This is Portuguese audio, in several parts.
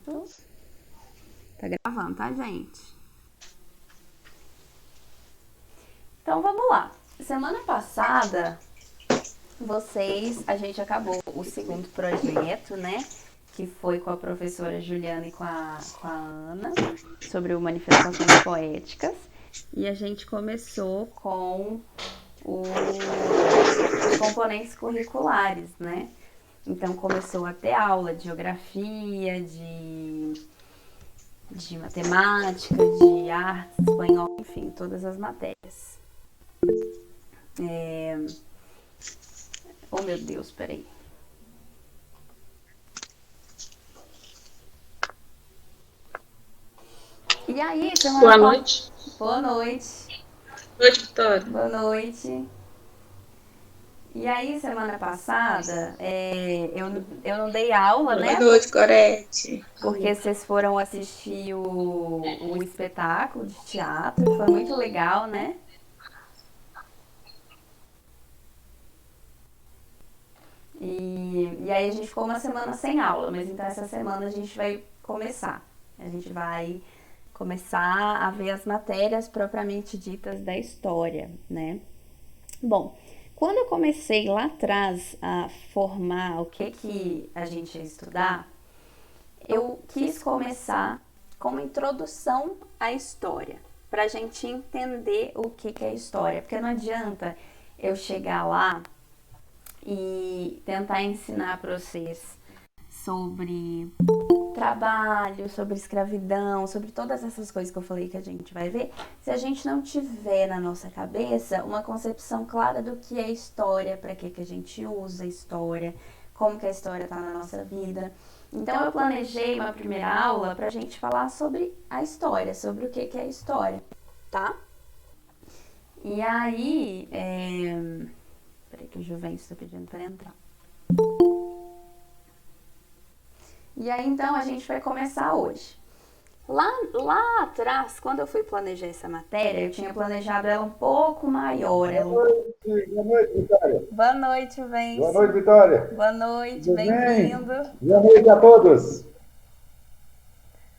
Tá gravando, tá, gente? Então vamos lá. Semana passada, a gente acabou o segundo projeto, né? Que foi com a professora Juliana e com a Ana, sobre o manifestações poéticas. E a gente começou com os componentes curriculares, né? Então começou a ter aula de geografia, de matemática, de artes, espanhol, enfim, todas as matérias. Oh meu Deus, peraí. E aí, Boa noite. Boa noite. Boa noite, Vitória. Boa noite. E aí, semana passada, eu não dei aula, né? Boa noite, Gorete. Porque vocês foram assistir o espetáculo de teatro, que foi muito legal, né? E aí a gente ficou uma semana sem aula, mas então essa semana a gente vai começar. A gente vai começar a ver as matérias propriamente ditas da história, né? Bom, quando eu comecei lá atrás a formar o que a gente ia estudar, eu quis começar com uma introdução à história, para a gente entender o que é história, porque não adianta eu chegar lá e tentar ensinar para vocês sobre trabalho, sobre escravidão, sobre todas essas coisas que eu falei que a gente vai ver, se a gente não tiver na nossa cabeça uma concepção clara do que é história, para que a gente usa a história, como que a história está na nossa vida. Então eu planejei uma primeira aula para a gente falar sobre a história, sobre o que é história, tá? E aí, peraí que o Juventus está pedindo para entrar. E aí, então, a gente vai começar hoje. Lá atrás, quando eu fui planejar essa matéria, eu tinha planejado ela um pouco maior. Boa noite, Vitória. Boa noite, Juventus. Boa noite, Vitória. Boa noite, Tudo bem? bem-vindo. Boa noite a todos.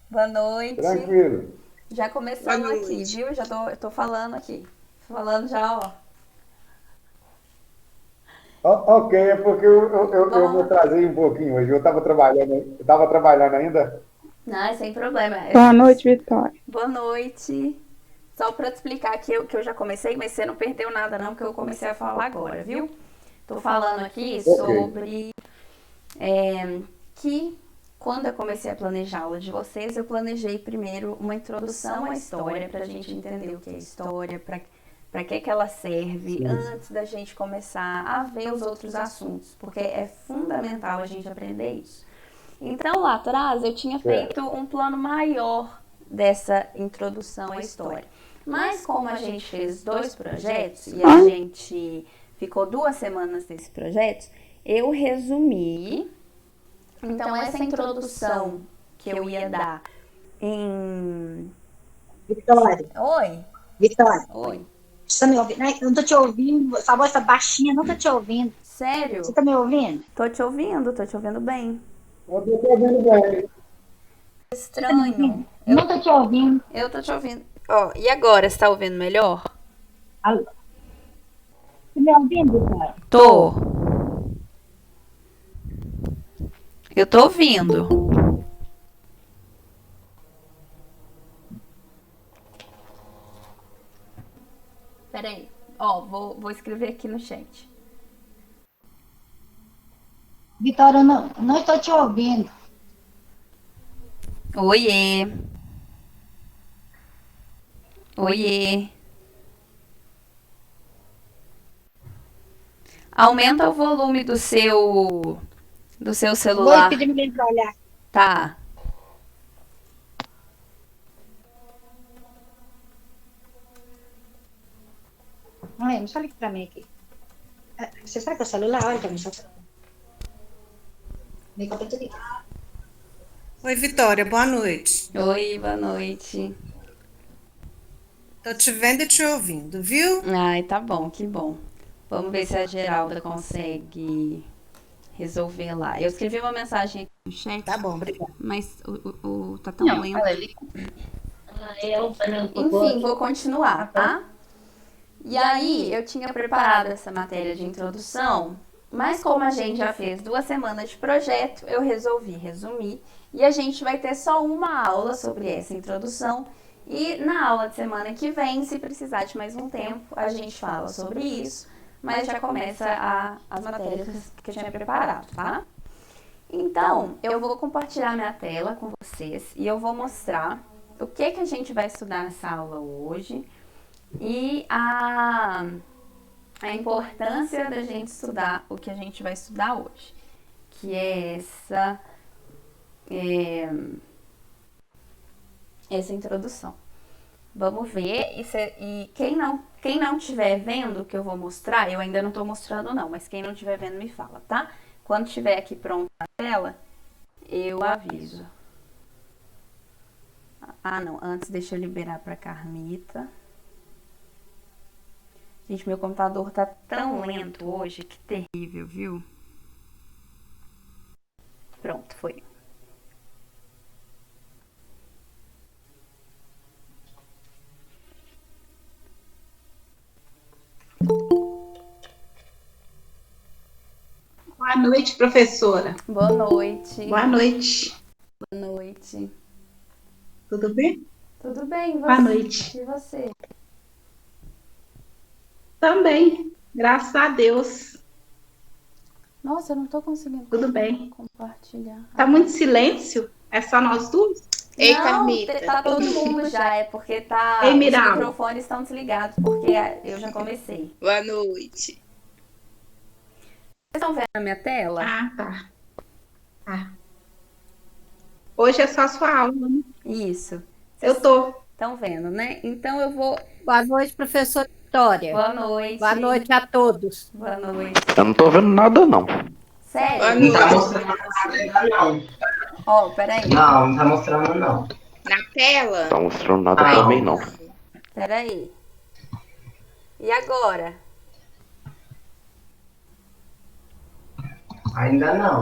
Boa noite. Tranquilo. Já começamos Boa aqui, noite. viu? Já tô falando aqui. Falando já, ó. Ok, é porque eu Bom. me atrasei um pouquinho hoje. Eu estava trabalhando ainda. Não, é sem problema. Boa noite, Vitória. Boa noite. Só para te explicar que eu já comecei, mas você não perdeu nada não, porque eu comecei a falar agora, viu? Tô falando aqui sobre que quando eu comecei a planejar a aula de vocês, eu planejei primeiro uma introdução à história, para a gente entender o que é história, para que ela serve, antes da gente começar a ver os outros assuntos, porque é fundamental a gente aprender isso. Então, lá atrás, eu tinha feito um plano maior dessa introdução à história. Mas como a gente fez 2 projetos e a gente ficou 2 semanas nesse projeto, eu resumi. Então, essa introdução que eu ia dar em... Vitória, Oi? Vitória, Oi. você tá me ouvindo? Ai, eu não tô te ouvindo, sua voz tá baixinha, não tô te ouvindo. Sério? Você tá me ouvindo? Tô te ouvindo bem. Eu estou ouvindo bem. Estranho. Não tô te ouvindo. Eu tô te ouvindo. Ó, e agora, você tá ouvindo melhor? Alô? Você me ouvindo, Vitória? Tô. Eu tô ouvindo. Peraí. Ó, vou escrever aqui no chat. Vitória, eu não estou te ouvindo. Oiê. Oiê. Aumenta o volume do seu Vou celular. pedir pra ele pra olhar. Tá. Ai, não olha aqui pra mim aqui. Você sabe que é o celular? Olha pra mim. Vem com a penteria. Oi, Vitória, boa noite. Oi, boa noite. Tô te vendo e te ouvindo, viu? Ai, tá bom, que bom. Vamos ver se a Geralda consegue resolver lá. Eu escrevi uma mensagem aqui no chat, Tá bom, obrigada. mas tá tão Não, lento. ela é o branco. Enfim, vou continuar, tá? E aí, eu tinha preparado essa matéria de introdução, mas como a gente já fez 2 semanas de projeto, eu resolvi resumir. E a gente vai ter só uma aula sobre essa introdução. E na aula de semana que vem, se precisar de mais um tempo, a gente fala sobre isso. Mas já começa as matérias que eu tinha preparado, tá? Então, eu vou compartilhar minha tela com vocês e eu vou mostrar o que a gente vai estudar nessa aula hoje e a importância da gente estudar o que a gente vai estudar hoje, que é essa introdução. Vamos ver, e quem não estiver vendo o que eu vou mostrar, eu ainda não estou mostrando não, mas quem não estiver vendo me fala, tá? Quando estiver aqui pronta a tela, eu aviso. Ah, não, antes deixa eu liberar para Carmita. Gente, meu computador tá tão lento hoje, que terrível, viu? Pronto, foi. Boa noite, professora. Boa noite. Boa noite. Boa noite. Tudo bem? Tudo bem, e você? Boa noite. E você? Também, graças a Deus. Nossa, eu não tô conseguindo Tudo bem. compartilhar. Tá muito silêncio? É só nós duas? Ei, Não, Carmita. tá todo mundo já, é porque Ei, os Miral. microfones estão desligados, porque eu já comecei. Boa noite. Vocês estão vendo a minha tela? Ah, tá. Tá. Hoje é só sua aula, né? Isso. Eu tô. Estão vendo, né? Então eu vou... Boa noite, professora Vitória. Boa noite. Boa noite a todos. Boa noite. Eu não tô vendo nada, não. Boa Sério? Não tá noite. mostrando nada, não. Ó, peraí. Não tá mostrando, não. Na tela? Não tá mostrando nada Ah, pra mim, não. Peraí. E agora? Ainda não.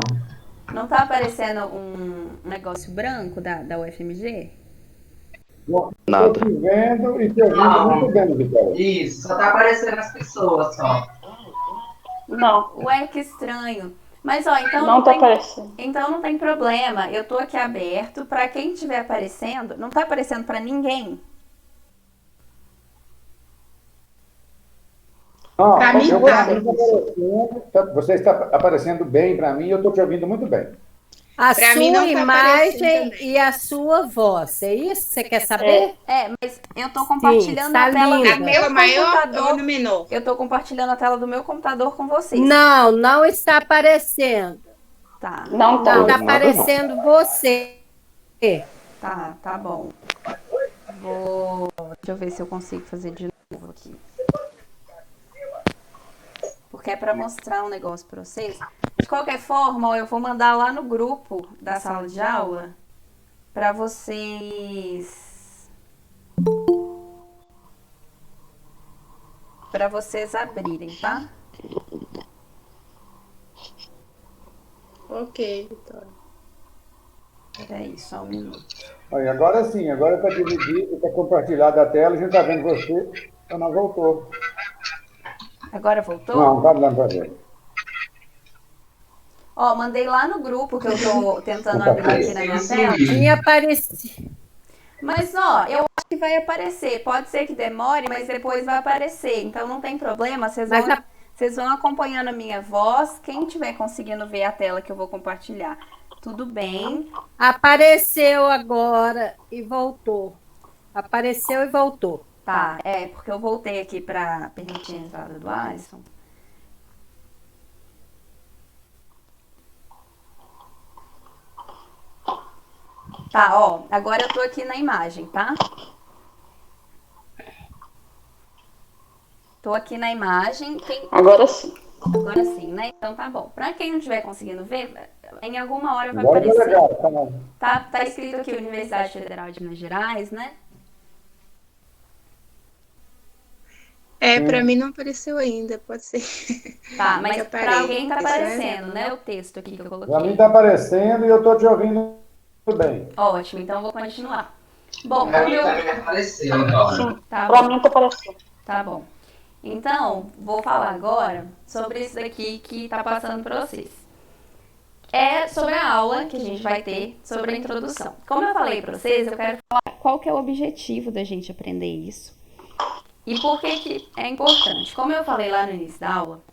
Não tá aparecendo um negócio branco da UFMG? Nada. Estou te vendo e te ouvindo muito bem, Vitória. Isso, só tá aparecendo as pessoas, só. Não, Ué, que estranho. Mas ó, então não tá tem, aparecendo. então não tem problema. Eu tô aqui aberto pra quem estiver aparecendo. Não tá aparecendo pra ninguém. Não, Pra mim, eu tá. você está aparecendo bem para mim e eu estou te ouvindo muito bem. A Pra sua mim não tá imagem aparecendo também. e a sua voz. É isso que você quer saber? Mas eu tô compartilhando tá a tela linda. A do tela meu maior ou computador. no menor? Eu tô compartilhando a tela do meu computador com vocês. Não, não está aparecendo. Tá, Não tá. Não está Nada, não. aparecendo você. tá bom. Deixa eu ver se eu consigo fazer de novo aqui. Porque é pra mostrar um negócio pra vocês. De qualquer forma, ó, eu vou mandar lá no grupo da sala de aula pra vocês abrirem, tá? Ok, Vitória. Peraí, só um minuto. Aí, agora sim, agora está dividido, está compartilhada a tela, a gente está vendo você, então não voltou. Agora voltou? Não, está dando para ver. Ó, mandei lá no grupo que eu tô tentando abrir aqui na minha tela. Tinha aparecido. Mas, ó, eu acho que vai aparecer. Pode ser que demore, mas depois vai aparecer. Então não tem problema, Mas vocês vão acompanhando a minha voz. Quem tiver conseguindo ver a tela que eu vou compartilhar, tudo bem. Apareceu agora e voltou. Apareceu e voltou. Tá, porque eu voltei aqui pra permitir a entrada do Alisson. Tá, ó, agora eu tô aqui na imagem, tá? Tô aqui na imagem. Agora sim. Agora sim, né? Então tá bom. Pra quem não estiver conseguindo ver, em alguma hora vai Agora está aparecer. legal, tá bom. Tá escrito aqui Universidade Federal de Minas Gerais, né? Pra mim não apareceu ainda, pode ser. Tá, Mas mas eu pra parei. alguém tá Isso é- aparecendo, né? O texto aqui que eu Para mim coloquei. está aparecendo e eu estou te ouvindo bem. Ótimo, então eu vou continuar. Bom, Pra como mim eu... também apareceu agora. Sim, Tá pra bom. mim tá parecendo. Tá bom. Então, vou falar agora sobre isso daqui que tá passando para vocês. É sobre a aula que a gente vai ter sobre a introdução. Como eu falei para vocês, eu quero falar qual que é o objetivo da gente aprender isso e por que que é importante. Como eu falei lá no início da aula,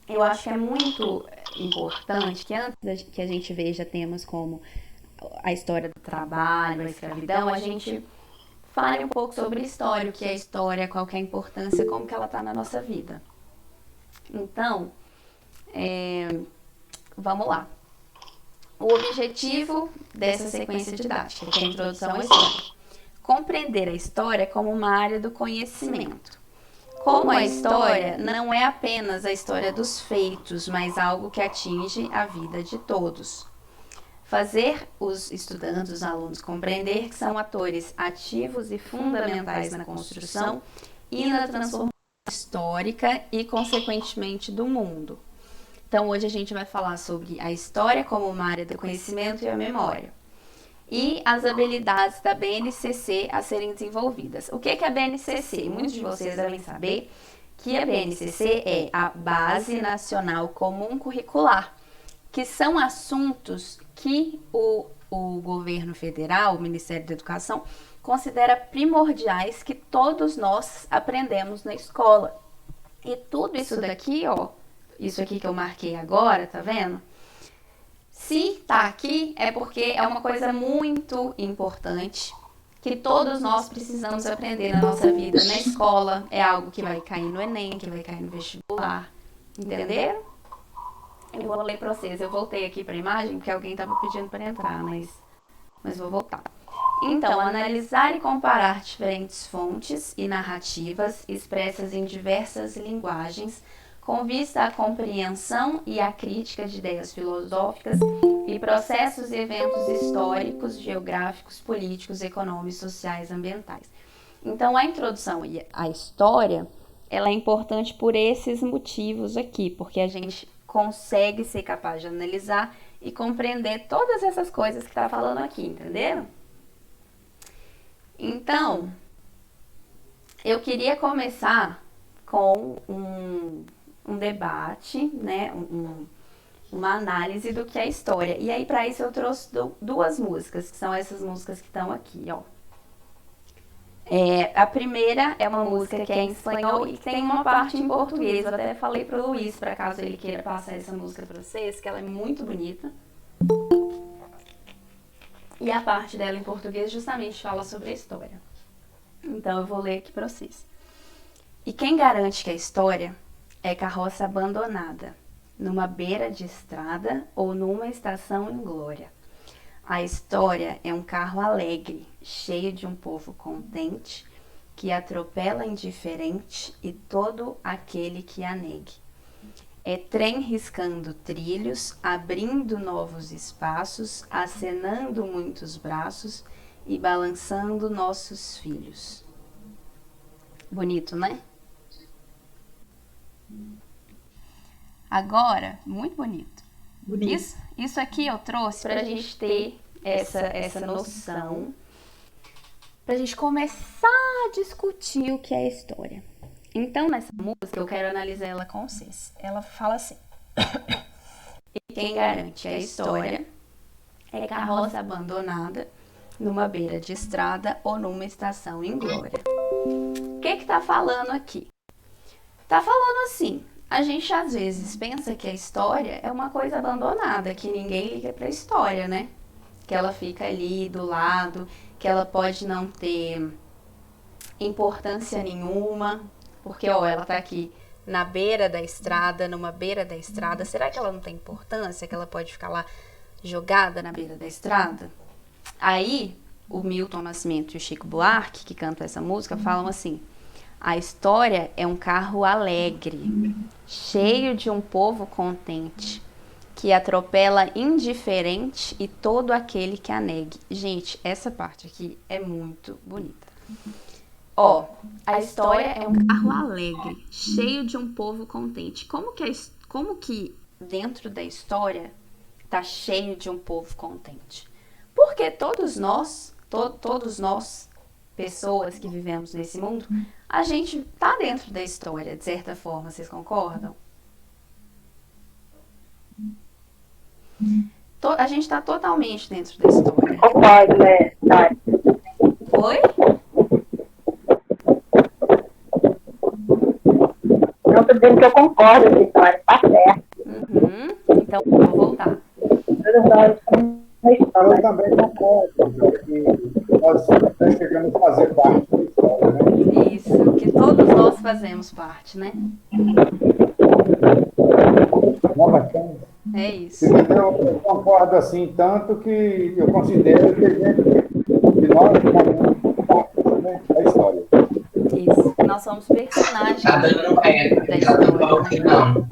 eu acho que é muito importante que antes que a gente veja temas como a história do trabalho, a escravidão, a gente fale um pouco sobre história, o que é história, qual que é a importância, como que ela está na nossa vida. Então, vamos lá. O objetivo dessa sequência didática, que é a introdução à história. Compreender a história como uma área do conhecimento. Como a história não é apenas a história dos feitos, mas algo que atinge a vida de todos. Fazer os estudantes, os alunos, compreender que são atores ativos e fundamentais na construção e na transformação histórica e, consequentemente, do mundo. Então, hoje a gente vai falar sobre a história como uma área do conhecimento e a memória. E as habilidades da BNCC a serem desenvolvidas. O que é a BNCC? Muitos de vocês devem saber que a BNCC é a Base Nacional Comum Curricular, que são assuntos que o governo federal, o Ministério da Educação, considera primordiais que todos nós aprendemos na escola. E tudo isso daqui, ó, isso aqui que eu marquei agora, tá vendo? Se tá aqui é porque é uma coisa muito importante que todos nós precisamos aprender na nossa vida, na escola. É algo que vai cair no Enem, que vai cair no vestibular. Entenderam? Eu vou ler pra vocês. Eu voltei aqui pra imagem porque alguém tava pedindo para entrar, mas vou voltar. Então, analisar e comparar diferentes fontes e narrativas expressas em diversas linguagens com vista à compreensão e à crítica de ideias filosóficas e processos e eventos históricos, geográficos, políticos, econômicos, sociais, ambientais. Então, a introdução à história, ela é importante por esses motivos aqui, porque a gente consegue ser capaz de analisar e compreender todas essas coisas que está falando aqui, entenderam? Então, eu queria começar com um debate, né, uma análise do que é história. E aí, para isso, eu trouxe duas músicas, que são essas músicas que estão aqui, ó. A primeira é uma música que é em espanhol e que tem uma parte em português. Eu até falei pro Luiz, para caso ele queira passar essa música para vocês, que ela é muito bonita. E a parte dela em português justamente fala sobre a história. Então eu vou ler aqui para vocês. E quem garante que a história é carroça abandonada, numa beira de estrada ou numa estação em glória? A história é um carro alegre, cheio de um povo contente, que atropela indiferente e todo aquele que a negue. É trem riscando trilhos, abrindo novos espaços, acenando muitos braços e balançando nossos filhos. Bonito, né? Agora, muito bonito. Isso aqui eu trouxe para a gente ter essa noção, para a gente começar a discutir o que é história. Então, nessa música, eu quero analisar ela com vocês. Ela fala assim: e quem garante a história é carroça abandonada numa beira de estrada ou numa estação em glória. O que tá falando aqui? Tá falando assim: a gente às vezes pensa que a história é uma coisa abandonada, que ninguém liga pra história, né? Que ela fica ali do lado, que ela pode não ter importância nenhuma, porque ó, ela tá aqui na beira da estrada, numa beira da estrada. Será que ela não tem importância, que ela pode ficar lá jogada na beira da estrada? Aí, o Milton Nascimento e o Chico Buarque, que cantam essa música, falam assim: a história é um carro alegre, cheio de um povo contente, que atropela indiferente e todo aquele que a negue. Gente, essa parte aqui é muito bonita. Ó, a história é um carro alegre, cheio de um povo contente. Como que dentro da história tá cheio de um povo contente? Porque todos nós, pessoas que vivemos nesse mundo, a gente tá dentro da história, de certa forma, vocês concordam? A gente tá totalmente dentro da história. Concordo, né? Oi? Não tô dizendo que eu concordo com a história, tá certo. Então, vou voltar. Todos nós estamos na Eu história. também concordo, porque nós estamos chegando a fazer parte da história, né? Isso, que todos nós fazemos parte, né? Não, mas tem- É isso. Eu concordo assim, tanto que eu considero que nós fazemos parte, né, da história. Isso. Nós somos personagens Tá dando da pé, tá história. dando pra ouvir, não.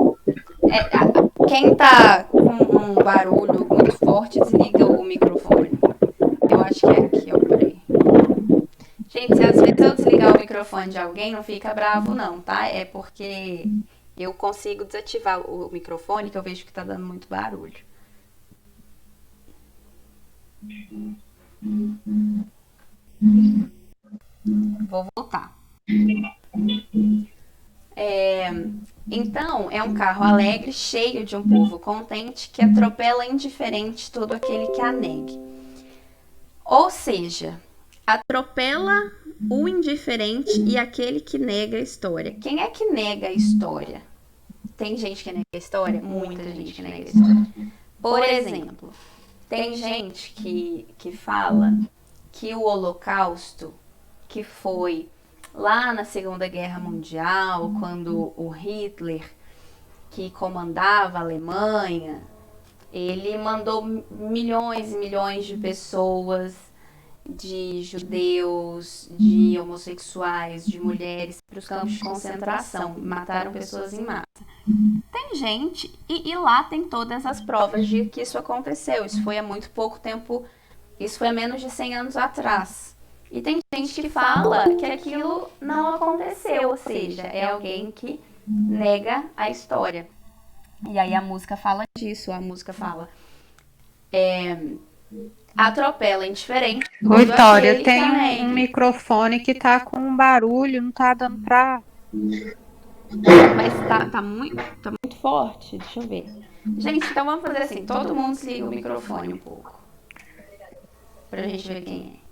Quem tá com um barulho muito forte, desliga o microfone. Eu acho que é aqui, ó, peraí. Gente, se às vezes eu desligar o microfone de alguém, não fica bravo não, tá? É porque eu consigo desativar o microfone, que eu vejo que tá dando muito barulho. Vou voltar. Então, é um carro alegre, cheio de um povo contente, que atropela indiferente todo aquele que a negue. Ou seja, atropela o indiferente e aquele que nega a história. Quem é que nega a história? Tem gente que nega a história? Muita gente que nega a história. Por exemplo, tem gente que fala que o Holocausto, que foi lá na Segunda Guerra Mundial, quando o Hitler, que comandava a Alemanha, ele mandou milhões e milhões de pessoas, de judeus, de homossexuais, de mulheres, para os campos de concentração. Mataram pessoas em massa. Tem gente, e lá tem todas as provas de que isso aconteceu. Isso foi há muito pouco tempo, isso foi há menos de 100 anos atrás. E tem gente que fala que aquilo não aconteceu, ou seja, é alguém que nega a história. E aí a música fala disso, a música fala... atropela indiferente. Oi, todo Tória, aquele que tem a um negue. microfone que tá com um barulho, não tá dando pra... Mas tá muito forte, deixa eu ver. Gente, então vamos fazer assim, todo mundo desliga o microfone um pouco. Pra gente ver quem é.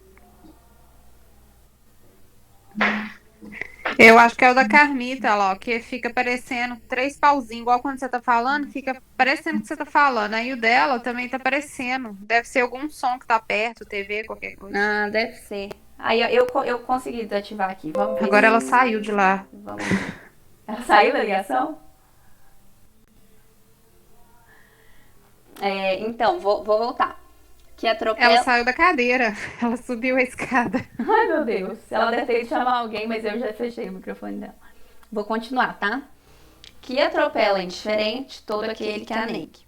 Eu acho que é o da Carmita, lá, ó, que fica parecendo 3 pauzinhos, igual quando você tá falando, fica parecendo que você tá falando. Aí o dela também tá parecendo. Deve ser algum som que tá perto, TV, qualquer coisa. Ah, deve ser. Aí eu consegui desativar aqui. Vamos ver. Agora ela saiu de lá. Vamos ver. Ela saiu da ligação? Então, vou voltar. Que atropela... Ela saiu da cadeira. Ela subiu a escada. Ai, meu Deus. Ela deve ter ido chamar alguém, mas eu já fechei o microfone dela. Vou continuar, tá? Que atropela indiferente todo aquele que a negue.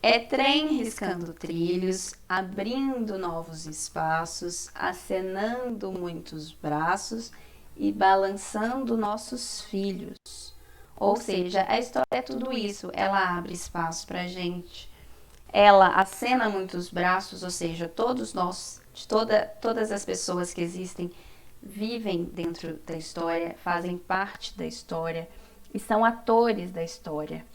É trem riscando trilhos, abrindo novos espaços, acenando muitos braços e balançando nossos filhos. Ou seja, a história é tudo isso. Ela abre espaço pra gente. Ela acena muitos braços, ou seja, todos nós, todas as pessoas que existem, vivem dentro da história, fazem parte da história e são atores da história.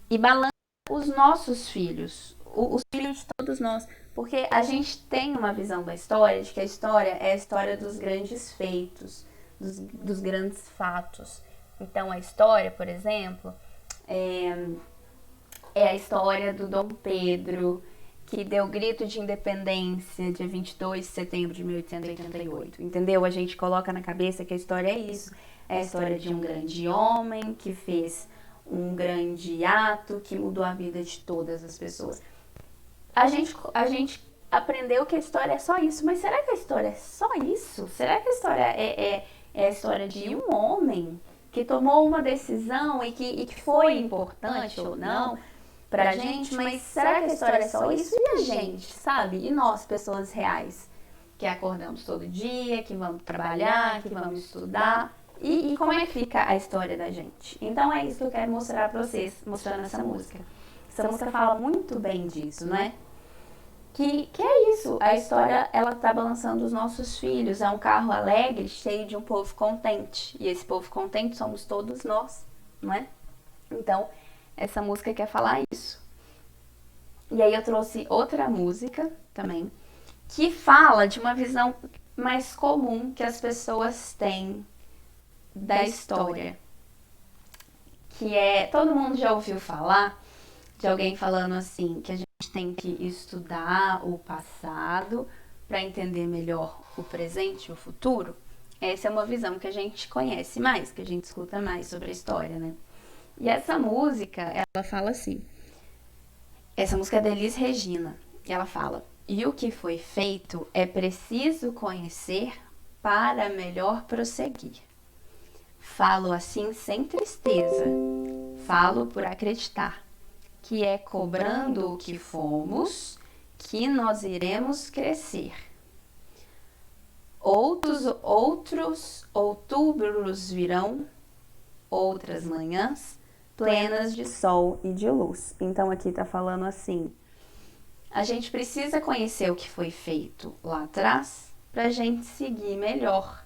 E balança os nossos filhos, os filhos de todos nós, porque a gente tem uma visão da história, de que a história é a história dos grandes feitos, dos grandes fatos. Então a história, por exemplo, é a história do Dom Pedro, que deu grito de independência dia 22 de setembro de 1888. Entendeu? A gente coloca na cabeça que a história é isso. É a história de um grande homem que fez um grande ato que mudou a vida de todas as pessoas. A gente aprendeu que a história é só isso. Mas será que a história é só isso? Será que a história é a história de um homem que tomou uma decisão e que foi importante ou não pra gente? Mas será que a história é só isso? E a gente, sabe? E nós, pessoas reais, que acordamos todo dia, que vamos trabalhar, que vamos estudar. E como é que fica a história da gente? Então é isso que eu quero mostrar pra vocês, mostrando essa música. Essa música fala muito bem disso, não é? Que é isso, a história, ela tá balançando os nossos filhos, é um carro alegre, cheio de um povo contente. E esse povo contente somos todos nós, não é? Então, essa música quer falar isso. E aí eu trouxe outra música também, que fala de uma visão mais comum que as pessoas têm da história. Que é, todo mundo já ouviu falar de alguém falando assim, que a gente tem que estudar o passado para entender melhor o presente e o futuro. Essa é uma visão que a gente conhece mais, que a gente escuta mais sobre a história, né? E essa música, ela fala assim, essa música é da Elis Regina, e ela fala: e o que foi feito é preciso conhecer para melhor prosseguir. Falo assim sem tristeza, falo por acreditar, que é cobrando o que fomos, que nós iremos crescer. Outros outubros virão, outras manhãs, plenas de sol e de luz. Então aqui tá falando assim, a gente precisa conhecer o que foi feito lá atrás pra gente seguir melhor.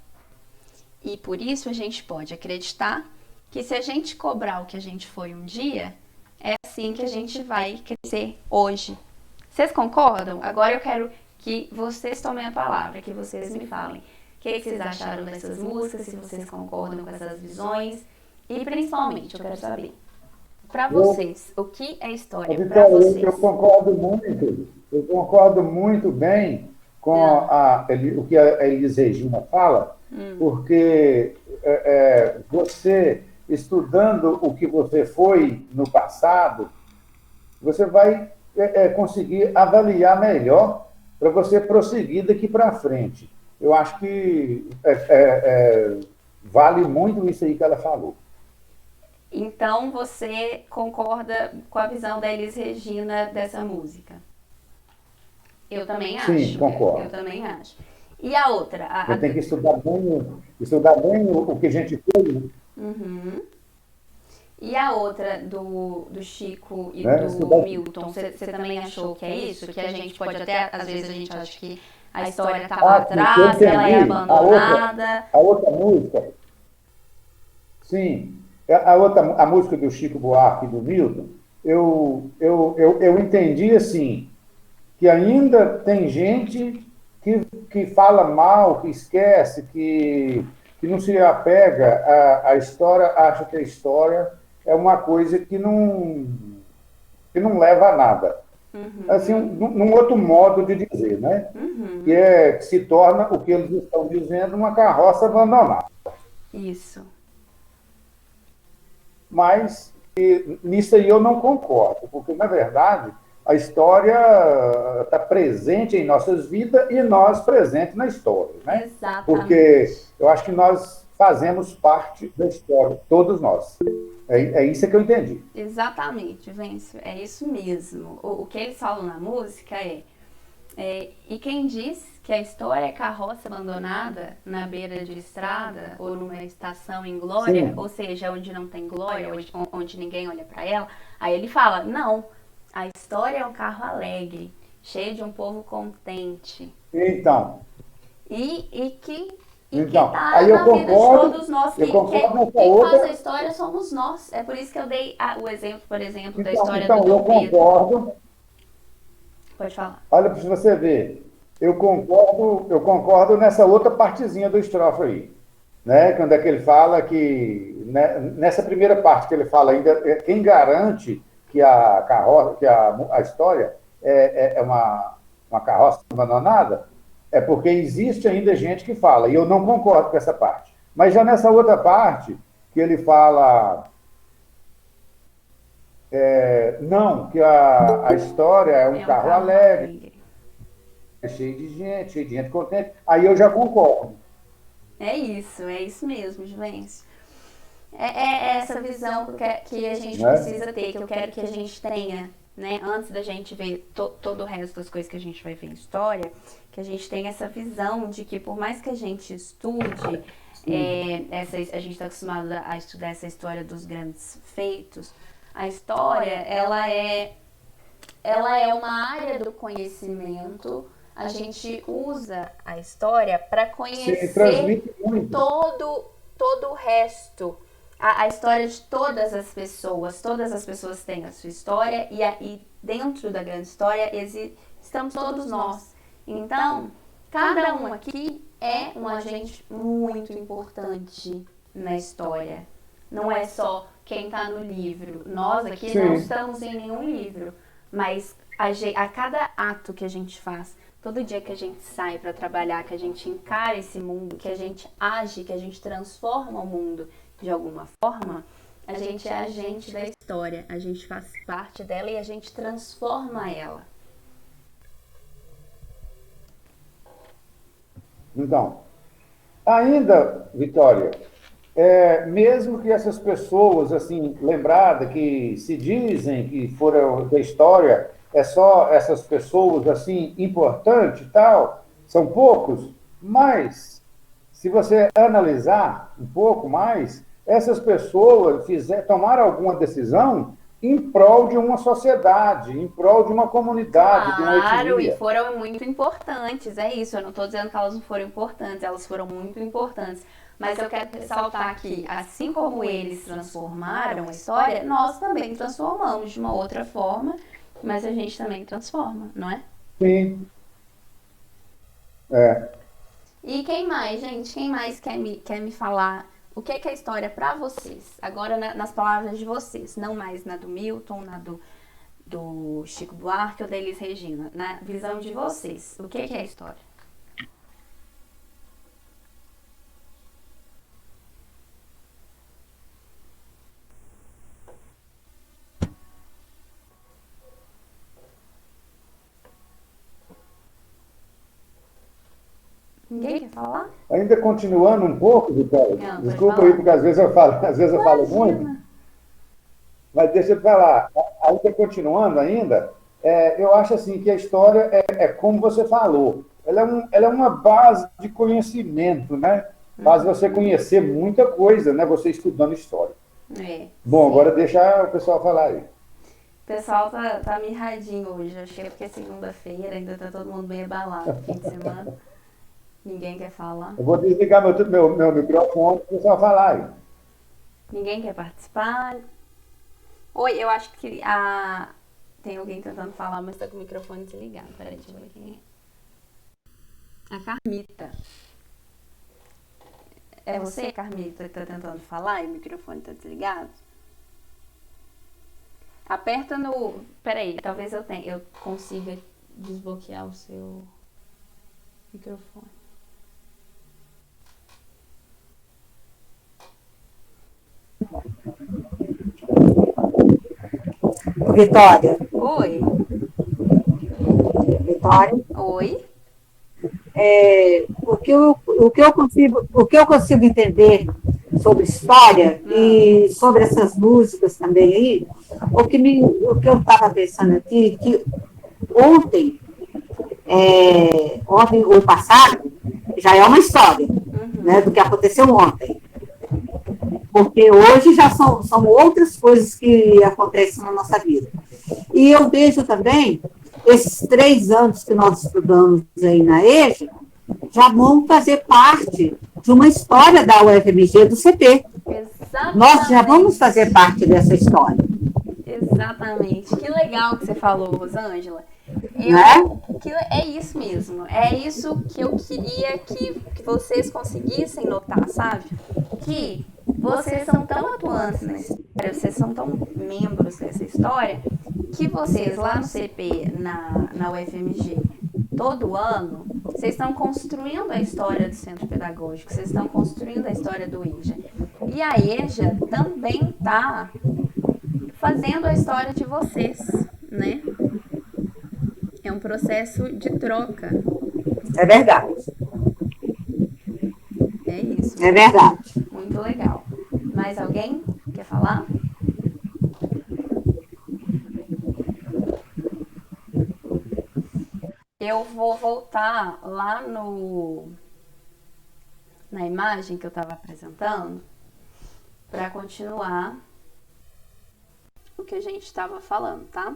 E por isso a gente pode acreditar que se a gente cobrar o que a gente foi um dia, é assim que a gente vai crescer hoje. Vocês concordam? Agora eu quero que vocês tomem a palavra, que vocês me falem. O que vocês acharam dessas músicas, se vocês concordam com essas visões. E principalmente, eu quero saber, para vocês, o que é história para vocês? Eu concordo muito bem com o que a Elis Regina fala, porque você, estudando o que você foi no passado, você vai conseguir avaliar melhor para você prosseguir daqui para frente. Eu acho que vale muito isso aí que ela falou. Então, você concorda com a visão da Elis Regina dessa música? Eu também acho. Sim, concordo. Eu também acho. E a outra? Você tem que estudar bem o que a gente fez. Uhum. E a outra do Chico e do Estudar... Milton, você também achou que é isso? Que a gente pode até, às vezes a gente acha que a história está lá atrás, ela é abandonada. A outra música, sim, a música do Chico Buarque e do Milton, eu entendi assim, que ainda tem gente que fala mal, que esquece, que não se apega à história, acha que a história é uma coisa que não leva a nada. Uhum. Assim, num outro modo de dizer, né? Uhum. Que se torna o que eles estão dizendo uma carroça abandonada. Isso. Mas nisso aí eu não concordo, porque, na verdade, a história está presente em nossas vidas e nós presentes na história, né? Exatamente. Porque eu acho que nós fazemos parte da história, todos nós. É isso que eu entendi. Exatamente, Vêncio, é isso mesmo. O que eles falam na música e quem diz que a história é carroça abandonada na beira de estrada ou numa estação em glória, Sim. ou seja, onde não tem glória, onde ninguém olha para ela, aí ele fala, não, a história é um carro alegre, cheio de um povo contente. Então, quem tá aí eu na vida de concordo, todos nós, eu concordo com a quem outra. faz a história somos nós. É por isso que eu dei o exemplo, por exemplo, da história Então, do eu Dom Pedro. concordo. Pode falar. Olha para você ver. Eu concordo nessa outra partezinha do estrofe aí. Né? Quando é que ele fala que, né, nessa primeira parte que ele fala ainda, quem garante que a carroça, que a história é uma carroça abandonada, é porque existe ainda gente que fala, e eu não concordo com essa parte. Mas já nessa outra parte, que ele fala, não, que a história é um carro alegre, é cheio de gente contente, aí eu já concordo. É isso mesmo, Juvencio. É essa visão que a gente precisa ter, que eu quero que a gente tenha né? Antes da gente ver todo o resto das coisas que a gente vai ver em história, que a gente tem essa visão de que por mais que a gente estude, a gente está acostumado a estudar essa história dos grandes feitos, a história, ela é uma área do conhecimento. A gente usa a história para conhecer todo o resto. A história de todas as pessoas têm a sua história e dentro da grande história estamos todos nós. Então, cada um aqui é um agente muito importante na história. Não é só quem está no livro. Nós aqui não estamos em nenhum livro, mas a cada ato que a gente faz, todo dia que a gente sai para trabalhar, que a gente encara esse mundo, que a gente age, que a gente transforma o mundo de alguma forma, a gente é agente da história, a gente faz parte dela e a gente transforma ela. Então, ainda, Vitória, mesmo que essas pessoas, assim, lembradas, que se dizem que foram da história, é só essas pessoas, assim, importantes e tal, são poucos, mas, se você analisar um pouco mais, essas pessoas tomaram alguma decisão em prol de uma sociedade, em prol de uma comunidade, de uma etnia. Claro, e foram muito importantes, é isso, eu não estou dizendo que elas não foram importantes, elas foram muito importantes. Mas eu quero ressaltar que, assim como eles transformaram a história, nós também transformamos de uma outra forma, mas a gente também transforma, não é? Sim. E quem mais, gente? Quem mais quer me falar o que é a história para vocês? Agora nas palavras de vocês, não mais na do Milton, na do Chico Buarque ou da Elis Regina. Na visão de vocês, o que é a história? Ninguém quer falar? Ainda continuando um pouco, Vitória, Não, desculpa aí, porque às vezes eu falo muito, mas deixa eu falar, ainda continuando ainda, eu acho assim que a história é como você falou, ela é uma base de conhecimento, né? Faz você conhecer muita coisa, né? Você estudando história. Bom, sim. Agora deixa o pessoal falar aí. O pessoal tá mirradinho hoje, acho que é porque é segunda-feira, ainda tá todo mundo bem abalado, fim de semana. Ninguém quer falar? Eu vou desligar meu microfone para o pessoal falar aí. Ninguém quer participar? Oi, eu acho que tem alguém tentando falar, mas tá com o microfone desligado. Peraí, deixa eu ver quem é. A Carmita. É você, Carmita, que tá tentando falar e o microfone tá desligado? Aperta no... Peraí, talvez eu consiga desbloquear o seu microfone. Vitória. Oi. Vitória. Oi. O que eu consigo entender sobre história e sobre essas músicas também aí, o que eu estava pensando aqui, que ontem ou passado, já é uma história, né, do que aconteceu ontem. Porque hoje já são outras coisas que acontecem na nossa vida. E eu vejo também, esses 3 anos que nós estudamos aí na EJA, já vão fazer parte de uma história da UFMG, do CP. Exatamente. Nós já vamos fazer parte dessa história. Exatamente. Que legal que você falou, Rosângela. É isso mesmo. É isso que eu queria que vocês conseguissem notar, sabe? Que vocês são tão atuantes na história, vocês são tão membros dessa história, que vocês lá no CP, na UFMG, todo ano, vocês estão construindo a história do Centro Pedagógico, vocês estão construindo a história do EJA. E a EJA também está fazendo a história de vocês, né? É um processo de troca. É verdade. É isso. É verdade. Muito legal. Mais alguém quer falar? Eu vou voltar lá na imagem que eu estava apresentando para continuar o que a gente estava falando, tá?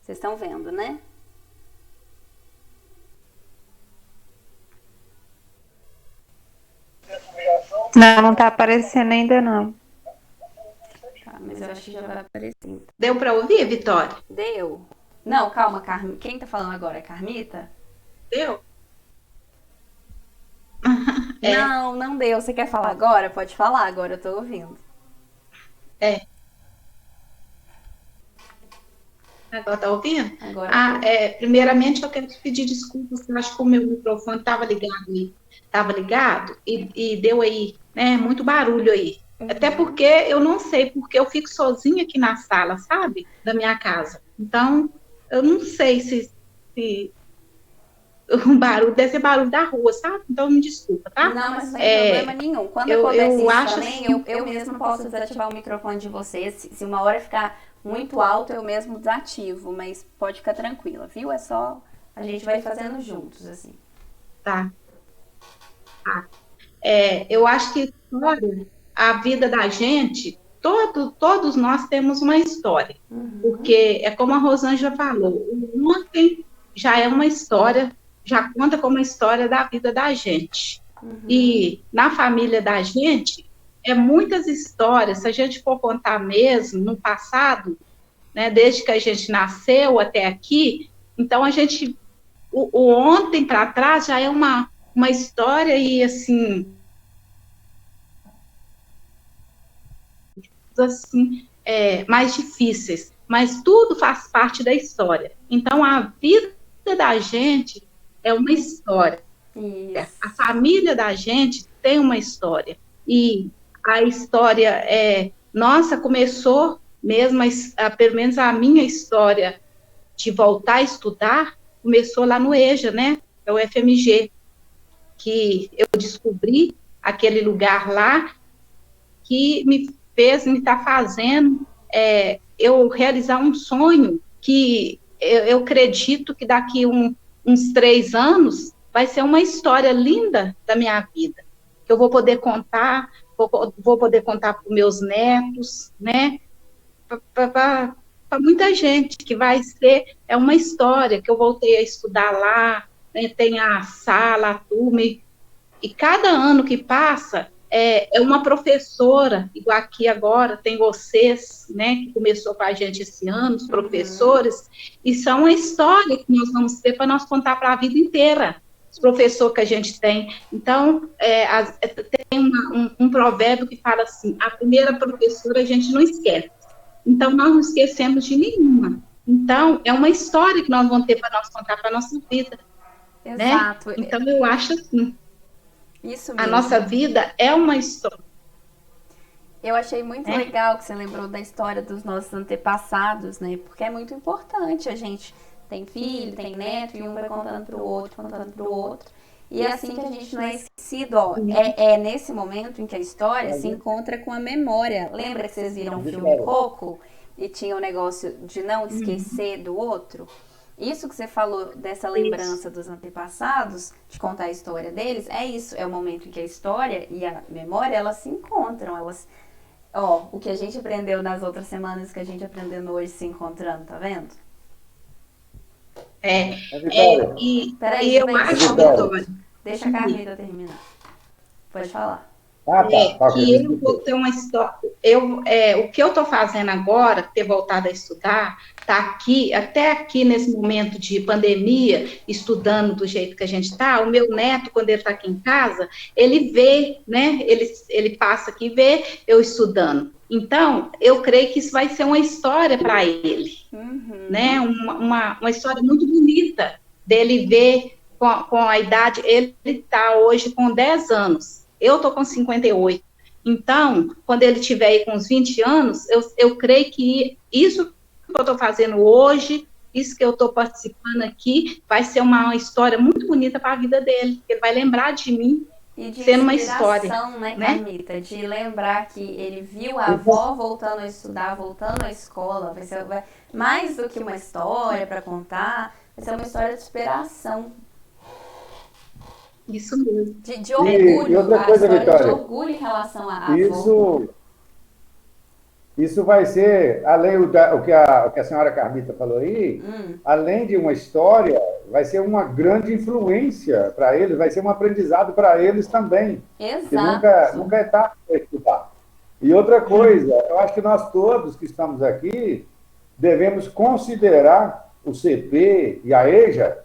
Vocês estão vendo, né? Não tá aparecendo ainda não. Tá, mas eu acho que já vai aparecer. Então. Deu para ouvir, Vitória? Deu? Não, calma, quem tá falando agora? Carmita? Deu? Não, não deu. Você quer falar agora? Pode falar agora, eu tô ouvindo. Agora tá ouvindo? Agora Primeiramente eu quero te pedir desculpas, porque eu acho que o meu microfone estava ligado e deu aí, né, muito barulho aí. Até porque eu não sei, porque eu fico sozinha aqui na sala, sabe? Da minha casa. Então, eu não sei se o barulho deve ser barulho da rua, sabe? Então, me desculpa, tá? Não, mas não tem problema nenhum. Quando acontece isso também, assim, eu mesmo posso desativar o microfone de vocês. Se uma hora ficar muito alto, eu mesmo desativo, mas pode ficar tranquila, viu? É só a gente vai fazendo juntos, assim. Tá. Eu acho que a vida da gente, todos nós temos uma história. Porque é como a Rosângela falou, o ontem já é uma história, já conta como uma história da vida da gente. E na família da gente, muitas histórias, se a gente for contar mesmo, no passado, né, desde que a gente nasceu até aqui, então a gente, o ontem para trás já é uma história e, assim, mais difíceis, mas tudo faz parte da história. Então, a vida da gente é uma história. Isso. A família da gente tem uma história. E a história nossa começou mesmo, pelo menos a minha história de voltar a estudar, começou lá no EJA, né? É o FMG, que eu descobri aquele lugar lá que me está fazendo eu realizar um sonho que eu acredito que daqui uns 3 anos vai ser uma história linda da minha vida, que eu vou poder contar, vou poder contar para os meus netos, né, para muita gente, que vai ser uma história, que eu voltei a estudar lá, né, tem a sala, a turma, e cada ano que passa, é uma professora, igual aqui agora, tem vocês, né, que começou com a gente esse ano, os professores, e são uma história que nós vamos ter para nós contar para a vida inteira, os professores que a gente tem. Então, tem um provérbio que fala assim, a primeira professora a gente não esquece, então nós não esquecemos de nenhuma. Então, é uma história que nós vamos ter para nós contar para a nossa vida. Exato. Né? Então, eu acho assim, isso mesmo. A nossa vida é uma história. Eu achei muito legal que você lembrou da história dos nossos antepassados, né? Porque é muito importante. A gente tem filho, tem neto, e um vai contando pro outro. E é assim que a gente não é esquecido, ó. É nesse momento em que a história se encontra com a memória. Lembra que vocês viram o filme Coco? E tinha o negócio de não esquecer do outro? Isso que você falou dessa lembrança dos antepassados, de contar a história deles, é isso. É o momento em que a história e a memória, elas se encontram. O que a gente aprendeu nas outras semanas, que a gente aprendendo hoje se encontrando, tá vendo? Peraí, eu acho, Vitória. Deixa a Carmita terminar. Pode falar. Que eu vou ter uma história. O que eu estou fazendo agora, ter voltado a estudar, tá aqui, até aqui nesse momento de pandemia, estudando do jeito que a gente está. O meu neto, quando ele está aqui em casa, ele vê, né? Ele passa aqui e vê eu estudando. Então, eu creio que isso vai ser uma história para ele, né? Uma história muito bonita dele ver com a idade. Ele está hoje com 10 anos. Eu estou com 58. Então, quando ele tiver aí com uns 20 anos, eu creio que isso que eu estou fazendo hoje, isso que eu estou participando aqui, vai ser uma história muito bonita para a vida dele. Ele vai lembrar de mim sendo uma história. Né, Carmita? De lembrar que ele viu a avó voltando a estudar, voltando à escola. Vai mais do que uma história para contar. vai ser uma história de superação, Isso mesmo. de orgulho, e outra a coisa, história de Vitória, orgulho em relação à avó. Isso vai ser, além o que a senhora Carmita falou aí, além de uma história, vai ser uma grande influência para eles, vai ser um aprendizado para eles também. Exato. Que nunca é tarde para estudar. E outra coisa, eu acho que nós todos que estamos aqui devemos considerar o CP e a EJA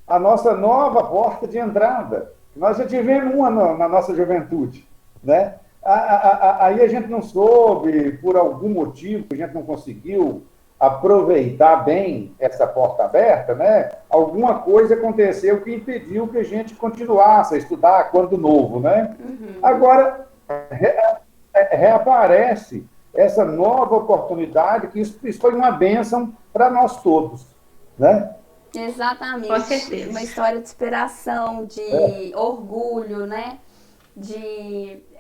a nossa nova porta de entrada. Nós já tivemos uma na nossa juventude, né? Aí a gente não soube, por algum motivo, a gente não conseguiu aproveitar bem essa porta aberta, né? Alguma coisa aconteceu que impediu que a gente continuasse a estudar quando novo, né? Agora, reaparece essa nova oportunidade, que isso foi uma bênção para nós todos, né? Exatamente. Com certeza. Uma história de inspiração, de orgulho, né?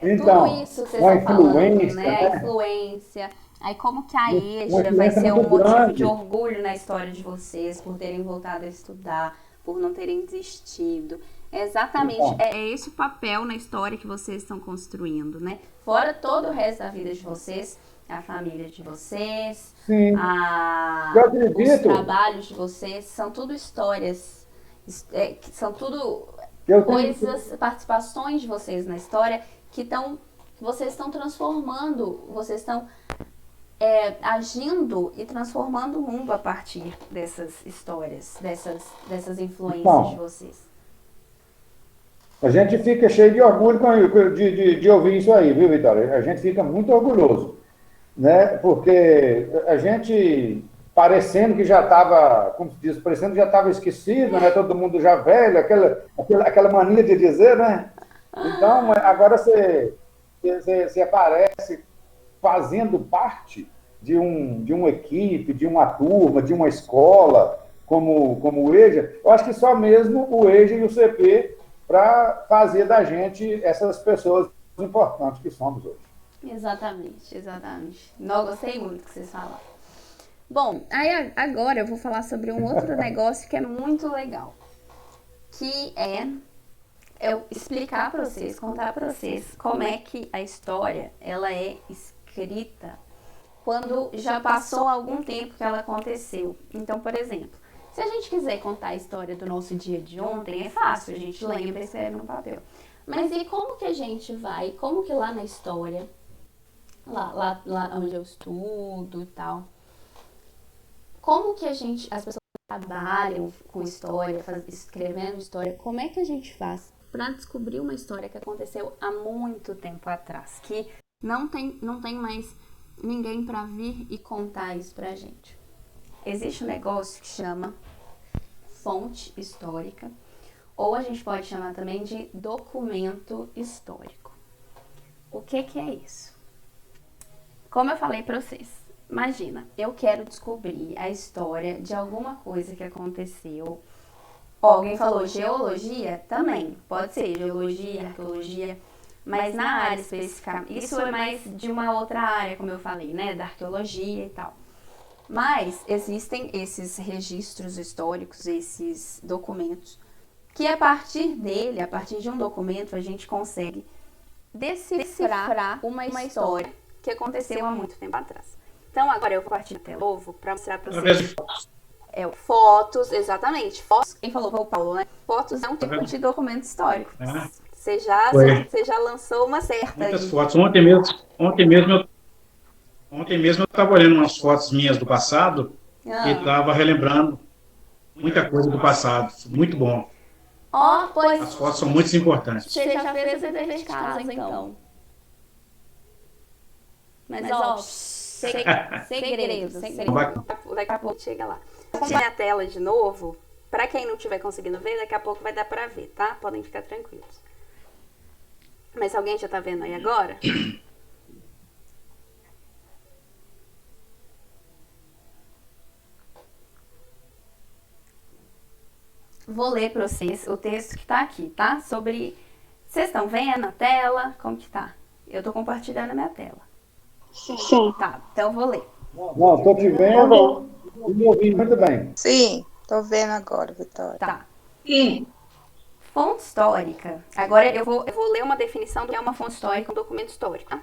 Então, tudo isso que vocês uma estão falando, influência, né? né? A influência. Aí como que a Uma EJA vai influência ser um muito motivo grande. de orgulho na história de vocês, por terem voltado a estudar, por não terem desistido. Exatamente, Então. é esse o papel na história que vocês estão construindo, né? Fora todo o resto da vida de vocês, a família de vocês, Sim. os Eu acredito. trabalhos de vocês, são tudo histórias, são tudo Eu tenho- coisas, participações de vocês na história que vocês estão transformando, vocês estão agindo e transformando o mundo a partir dessas histórias, dessas influências Então. de vocês. A gente fica cheio de orgulho de ouvir isso aí, viu, Vitória? A gente fica muito orgulhoso, né? Porque a gente, parecendo que já estava, como se diz, parecendo que já estava esquecido, né? Todo mundo já velho, aquela mania de dizer, né? Então, agora você aparece fazendo parte de uma equipe, de uma turma, de uma escola, como o EJA. Eu acho que só mesmo o EJA e o CP para fazer da gente essas pessoas importantes que somos hoje. Exatamente, exatamente. Não, gostei muito do que vocês falaram. Bom, aí agora eu vou falar sobre um outro negócio que é muito legal, que é eu explicar para vocês, contar para vocês como é que a história ela é escrita quando já passou algum tempo que ela aconteceu. Então, por exemplo, se a gente quiser contar a história do nosso dia de ontem, é fácil, a gente lembra e escreve no papel. Mas e como que a gente vai, como que lá na história, lá onde eu estudo e tal, como que as pessoas trabalham com história, escrevendo história, como é que a gente faz para descobrir uma história que aconteceu há muito tempo atrás, que não tem mais ninguém para vir e contar isso pra gente? Existe um negócio que chama fonte histórica, ou a gente pode chamar também de documento histórico. O que é isso? Como eu falei para vocês, imagina, eu quero descobrir a história de alguma coisa que aconteceu. Alguém falou geologia? Também, pode ser geologia, arqueologia, mas na área específica, isso é mais de uma outra área, como eu falei, né, da arqueologia e tal. Mas existem esses registros históricos, esses documentos, que a partir de um documento, a gente consegue decifrar uma história que aconteceu há muito tempo atrás. Então, agora eu vou partir da tela novo para mostrar para vocês. Fotos, exatamente. Fotos, quem falou foi o Paulo, né? Fotos é um tipo de documento histórico. Você já lançou uma certa. Muitas aí. fotos. Ontem mesmo eu estava olhando umas fotos minhas do passado e estava relembrando muita coisa do passado. Muito bom. Pois As fotos são muito importantes. você já fez o dever de casa, então. Mas, segredo. Daqui a pouco chega lá. Vou compartilhar a tela de novo. Para quem não estiver conseguindo ver, daqui a pouco vai dar para ver, tá? Podem ficar tranquilos. Mas alguém já tá vendo aí agora? Vou ler para vocês o texto que tá aqui, tá? Vocês estão vendo na tela? Como que tá? Eu tô compartilhando a minha tela. Sim. Tá, então eu vou ler. Não, estou te vendo e me ouvindo muito bem. Sim. Tô vendo agora, Vitória. Tá. Sim. Fonte histórica. Agora eu vou ler uma definição do que é uma fonte histórica, um documento histórico. Tá?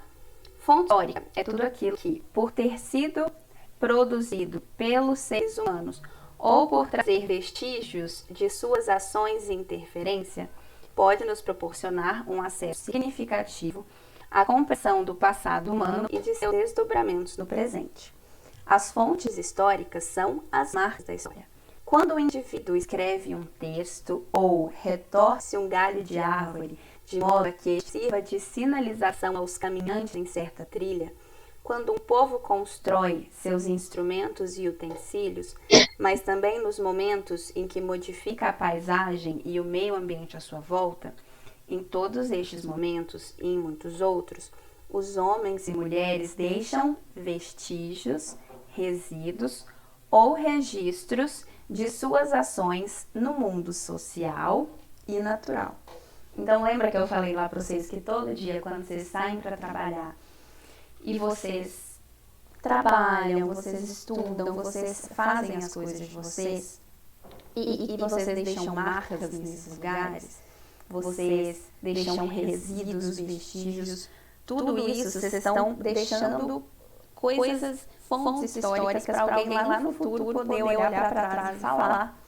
Fonte histórica é tudo aquilo que, por ter sido produzido pelos seres humanos ou por trazer vestígios de suas ações e interferência, pode nos proporcionar um acesso significativo à compreensão do passado humano e de seus desdobramentos no presente. As fontes históricas são as marcas da história. Quando o indivíduo escreve um texto ou retorce um galho de árvore de modo que sirva de sinalização aos caminhantes em certa trilha, quando um povo constrói seus instrumentos e utensílios, mas também nos momentos em que modifica a paisagem e o meio ambiente à sua volta, em todos estes momentos e em muitos outros, os homens e mulheres deixam vestígios, resíduos ou registros de suas ações no mundo social e natural. Então, lembra que eu falei lá para vocês que todo dia, quando vocês saem para trabalhar e vocês trabalham, vocês estudam, vocês fazem as coisas de vocês e vocês deixam marcas nesses lugares, vocês deixam resíduos, vestígios, tudo isso vocês estão deixando coisas, fontes históricas para alguém lá no futuro poder olhar para trás e falar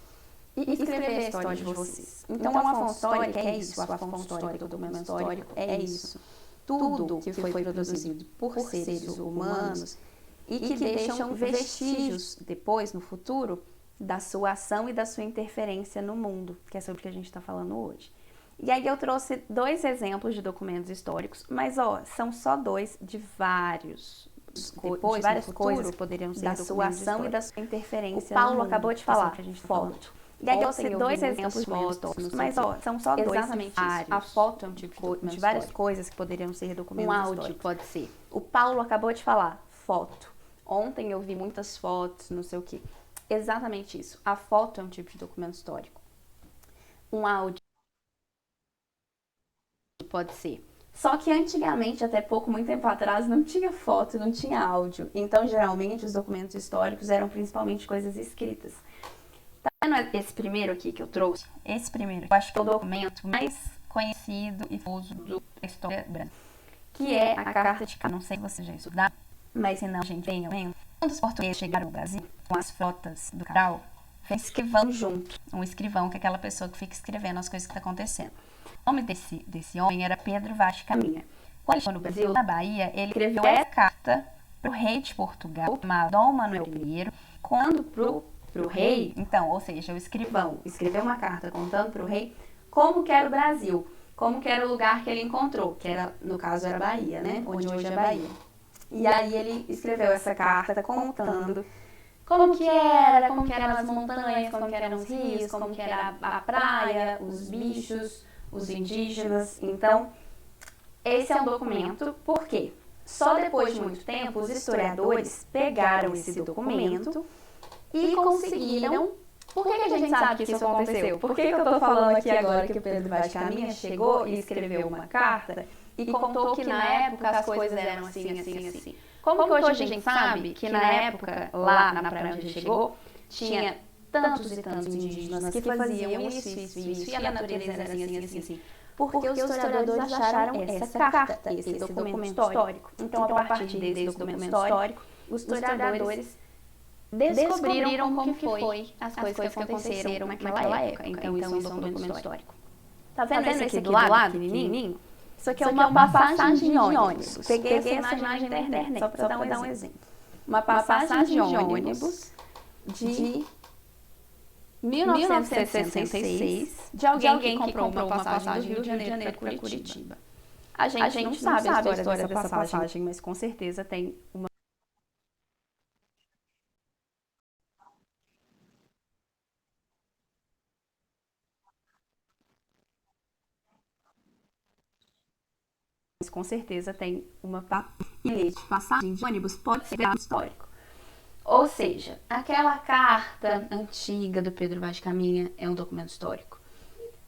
e escrever a história de vocês. Então, a fonte histórica é isso, a fonte histórica do documento histórico é isso. Tudo que foi produzido por seres humanos e que deixam vestígios depois, no futuro, da sua ação e da sua interferência no mundo, que é sobre o que a gente está falando hoje. E aí eu trouxe 2 exemplos de documentos históricos, mas são só 2 de vários. Depois, de várias coisas que poderiam ser da sua ação e da sua interferência. O Paulo acabou de falar, foto. E aí eu trouxe 2 exemplos históricos, mas são só 2. Exatamente isso. A foto é um tipo de várias coisas que poderiam ser documentos históricos. Um áudio pode ser. O Paulo acabou de falar, foto. Ontem eu vi muitas fotos, não sei o quê. Exatamente isso. A foto é um tipo de documento histórico. Um áudio pode ser. Só que antigamente, até muito tempo atrás, não tinha foto, não tinha áudio. Então, geralmente, os documentos históricos eram principalmente coisas escritas. Tá vendo esse primeiro aqui que eu trouxe? Esse primeiro, eu acho que é o documento mais conhecido e famoso da história brasileira, que é a Carta de Cabral. Não sei se você já estudou, mas se não, a gente tem lendo. Quando os portugueses chegaram ao Brasil, com as frotas do Cabral, vem escrivão junto. Um escrivão, que é aquela pessoa que fica escrevendo as coisas que estão acontecendo. O nome desse homem era Pedro Vaz de Caminha. Quando ele chegou no Brasil, na Bahia, ele escreveu essa carta para o rei de Portugal, chamado Dom Manuel I, quando pro rei, então, ou seja, o escrivão escreveu uma carta contando para o rei como que era o Brasil, como que era o lugar que ele encontrou, que era, no caso era Bahia, né, onde hoje é Bahia. E aí ele escreveu essa carta contando como que eram as montanhas, como que eram os rios, como que era a praia, os bichos, os indígenas. Então, esse é um documento, por quê? Só depois de muito tempo, os historiadores pegaram esse documento e conseguiram... Por que a gente sabe que isso aconteceu? Por que eu tô falando aqui agora que o Pedro Vaz de Caminha chegou e escreveu uma carta e contou que na época as coisas eram assim, assim, assim? Como que hoje a gente sabe que na época, lá na praia onde ele chegou, tinha tantos e tantos indígenas que faziam isso, e a natureza era assim, assim, assim? Porque os historiadores acharam essa carta, esse documento histórico. Então, a partir desse documento histórico, os historiadores descobriram como que foi as coisas que aconteceram naquela época. Então, isso é um documento histórico. Tá vendo esse aqui do lado, pequenininho? Isso aqui é uma passagem de ônibus. Peguei essa imagem da internet, só para dar um exemplo. Uma passagem de ônibus de 1966, de alguém que comprou uma passagem do Rio de Janeiro para Curitiba. A gente não sabe a história dessa passagem, mas com certeza tem uma... Com certeza tem uma passagem de ônibus, pode ser histórico. Ou seja, aquela carta antiga do Pedro Vaz de Caminha é um documento histórico.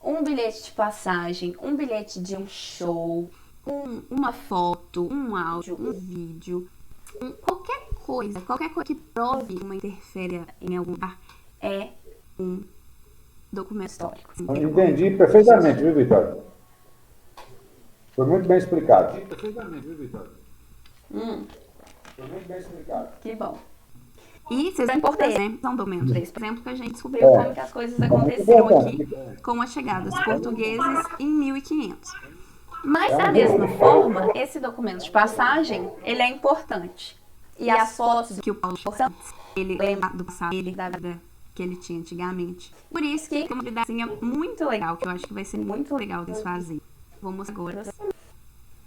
Um bilhete de passagem, um bilhete de um show, uma foto, um áudio, um vídeo, qualquer coisa que prove uma interferência em algum lugar é um documento histórico. Entendi perfeitamente, viu, Vitória? Foi muito bem explicado. Foi muito bem explicado. Que bom. E vocês vão importante, né? São documentos desse, por exemplo, que a gente descobriu como que as coisas aconteceram aqui com a chegada dos portugueses em 1500. Mas da mesma forma, esse documento de passagem, ele é importante. E as fotos que o Paulo postou, ele lembra do passado, da vida que ele tinha antigamente. Por isso que tem uma atividadezinha muito legal, que eu acho que vai ser muito legal de fazer. Vamos agora.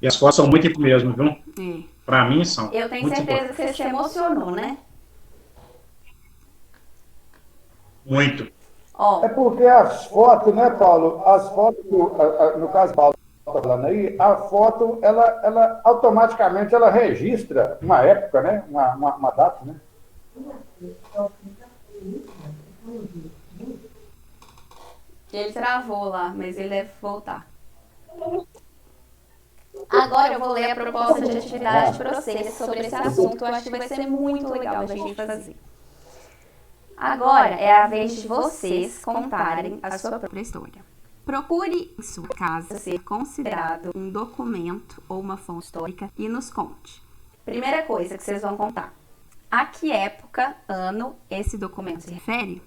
E as fotos são muito importantes mesmo, viu? É. Para mim são. Eu tenho muito certeza importantes. que você se emocionou, né? Muito. Ó, É porque as fotos, né, Paulo? As fotos, no caso, Paulo está falando aí, a foto, ela automaticamente ela registra uma época, né? Uma data, né? ele travou lá, mas ele deve voltar. Agora eu vou ler a proposta de atividade para vocês sobre esse assunto. Eu acho que vai ser muito legal a gente fazer. Agora é a vez de vocês contarem a sua própria história. Procure em sua casa ser considerado um documento ou uma fonte histórica e nos conte. Primeira coisa que vocês vão contar. A que época, ano, esse documento se refere?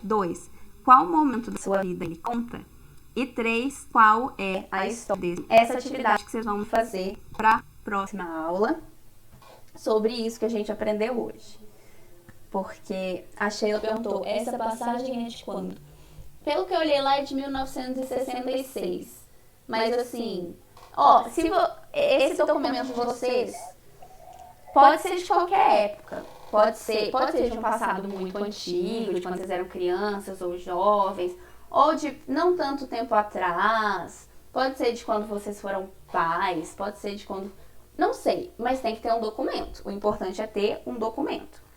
2. Qual momento da sua vida ele conta? E 3. Qual é a história dele? Essa atividade que vocês vão fazer para a próxima aula sobre isso que a gente aprendeu hoje. Porque a Sheila perguntou, essa passagem é de quando? Pelo que eu olhei lá é de 1966. Mas assim, ó, se esse documento de vocês pode ser de qualquer época. Pode ser de um passado muito antigo, de quando vocês eram crianças ou jovens, ou de não tanto tempo atrás. Pode ser de quando vocês foram pais, pode ser de quando... Não sei, mas tem que ter um documento. O importante é ter um documento.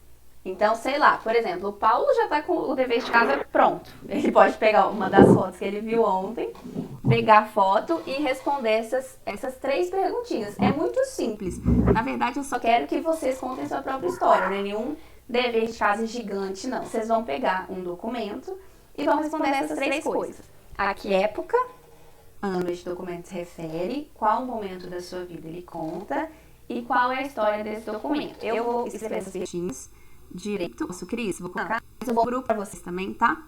Então, sei lá, por exemplo, o Paulo já tá com o dever de casa pronto. Ele pode pegar uma das fotos que ele viu ontem, pegar a foto e responder essas 3 perguntinhas. É muito simples. Na verdade, eu só quero que vocês contem sua própria história, não é nenhum dever de casa gigante, não. Vocês vão pegar um documento e vão responder essas 3 coisas. A que época, ano este documento se refere, qual momento da sua vida ele conta e qual é a história desse documento. Eu vou escrever essas perguntinhas direito. Posso, Cris? Vou colocar. Mas eu vou grupo para vocês também, tá?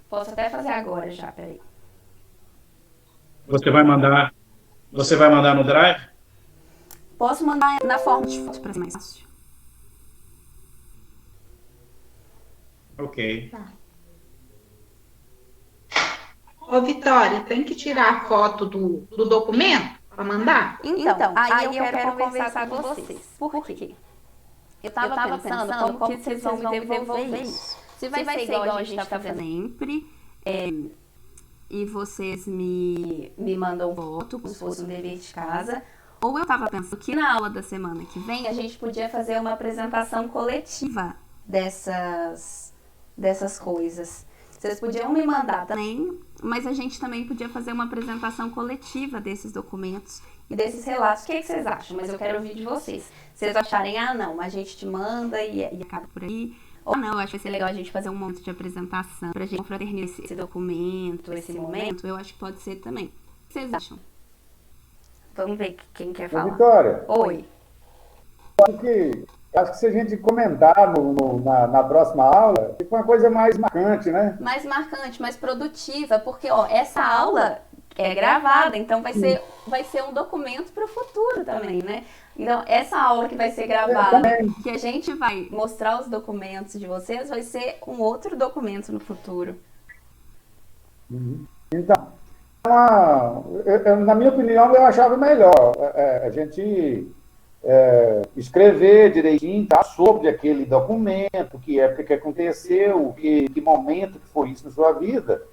Posso até fazer agora já, peraí. Você vai mandar no Drive? Posso mandar na forma de foto para ser mais fácil. Ok. Ô, Vitória, tem que tirar a foto do documento para mandar? Então, aí eu quero conversar com vocês. Por quê? Eu tava pensando como que vocês vão desenvolver isso. Se vai ser igual a gente tá fazendo sempre, e vocês me mandam voto, como se fosse um dever de casa, ou eu tava pensando que na aula da semana que vem a gente podia fazer uma apresentação coletiva dessas coisas. Vocês podiam me mandar também, mas a gente também podia fazer uma apresentação coletiva desses documentos e desses relatos. O que vocês acham? Mas eu quero ouvir de vocês. Vocês acharem, não, a gente te manda e acaba por aí. Ou não, eu acho que vai ser legal a gente fazer um monte de apresentação pra gente confraternizar esse documento, esse momento. Eu acho que pode ser também. O que vocês acham? Vamos ver quem quer falar. Vitória. Oi. Acho que se a gente comentar na próxima aula, fica uma coisa mais marcante, né? Mais marcante, mais produtiva, porque essa aula é gravada, então vai ser um documento para o futuro também, né? Então, essa aula que vai ser gravada, que a gente vai mostrar os documentos de vocês, vai ser um outro documento no futuro. Então, na minha opinião, eu achava melhor a gente escrever direitinho, tá, sobre aquele documento, que época que aconteceu, que momento que foi isso na sua vida,